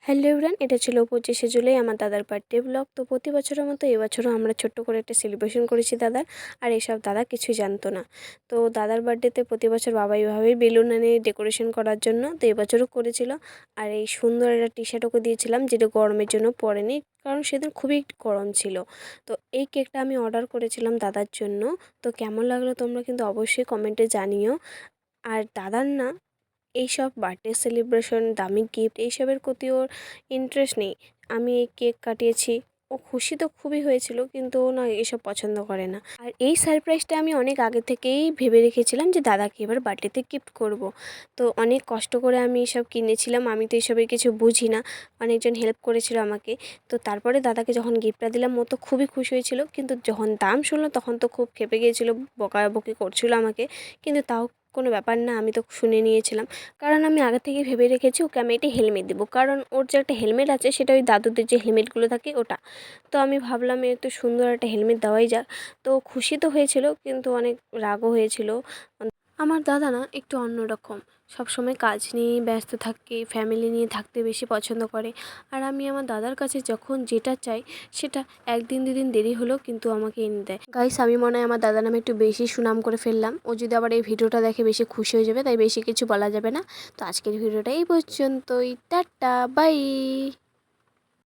Hello everyone, এটা ছিল 25শে জুলাই আমার দাদার বার্থডে ব্লগ। তো প্রতি বছরের মতো এবছরও আমরা ছোট্ট করে একটা সেলিব্রেশন করেছি দাদার। আর এসব দাদা কিছুই জানতো না। তো দাদার বার্থডেতে প্রতি বছর বাবা এইভাবেই বেলুন এনে ডেকোরেশন করার জন্য, তো এবছরও করেছিল। আর এই সুন্দর একটা টি শার্ট ওকে দিয়েছিলাম, যেটা গরমের জন্য পরেনি, কারণ সেদিন খুবই গরম ছিল। তো এই কেকটা আমি অর্ডার করেছিলাম দাদার জন্য। তো কেমন লাগলো তোমরা কিন্তু অবশ্যই কমেন্টে জানিও। আর দাদার না এইসব বার্থডে সেলিব্রেশন, দামি গিফট এইসবের প্রতি ওর ইন্টারেস্ট নেই। আমি এই কেক কাটিয়েছি, ও খুশি তো খুবই হয়েছিল, কিন্তু ও না এসব পছন্দ করে না। আর এই সারপ্রাইজটা আমি অনেক আগে থেকেই ভেবে রেখেছিলাম যে দাদাকে এবার বার্থডেতে গিফট করব। তো অনেক কষ্ট করে আমি এসব কিনেছিলাম, আমি তো এসবের কিছু বুঝি না, অনেকজন হেল্প করেছিল আমাকে। তো তারপরে দাদাকে যখন গিফটটা দিলাম, ও তো খুবই খুশি হয়েছিল, কিন্তু যখন দাম শুনলো তখন তো খুব ক্ষেপে গিয়েছিলো, বকাবকি করছিল আমাকে। কিন্তু তাও কোনো ব্যাপার না, আমি তো শুনে নিয়েছিলাম। কারণ আমি আগে থেকেই ভেবে রেখেছি ওকে আমি একটা হেলমেট দেবো, কারণ ওর যে একটা হেলমেট আছে সেটা ওই দাদুদের যে হেলমেটগুলো থাকে ওটা। তো আমি ভাবলাম একটু সুন্দর একটা হেলমেট দেওয়াই যাক। তো খুশি তো হয়েছিল, কিন্তু অনেক রাগও হয়েছিল। আমার দাদা না একটু অন্যরকম, সবসময় কাজ নিয়েই ব্যস্ত থাকে, ফ্যামিলি নিয়ে থাকতে বেশি পছন্দ করে। আর আমি আমার দাদার কাছে যখন যেটা চাই সেটা একদিন দুদিন দেরি হলেও কিন্তু আমাকে এনে দেয়। গাইস, আমি মনে হয় আমার দাদার নামে একটু বেশি সুনাম করে ফেললাম। ও যদি আবার এই ভিডিওটা দেখে বেশি খুশি হয়ে যাবে, তাই বেশি কিছু বলা যাবে না। তো আজকের ভিডিওটা এই পর্যন্তই, টাটা বাই।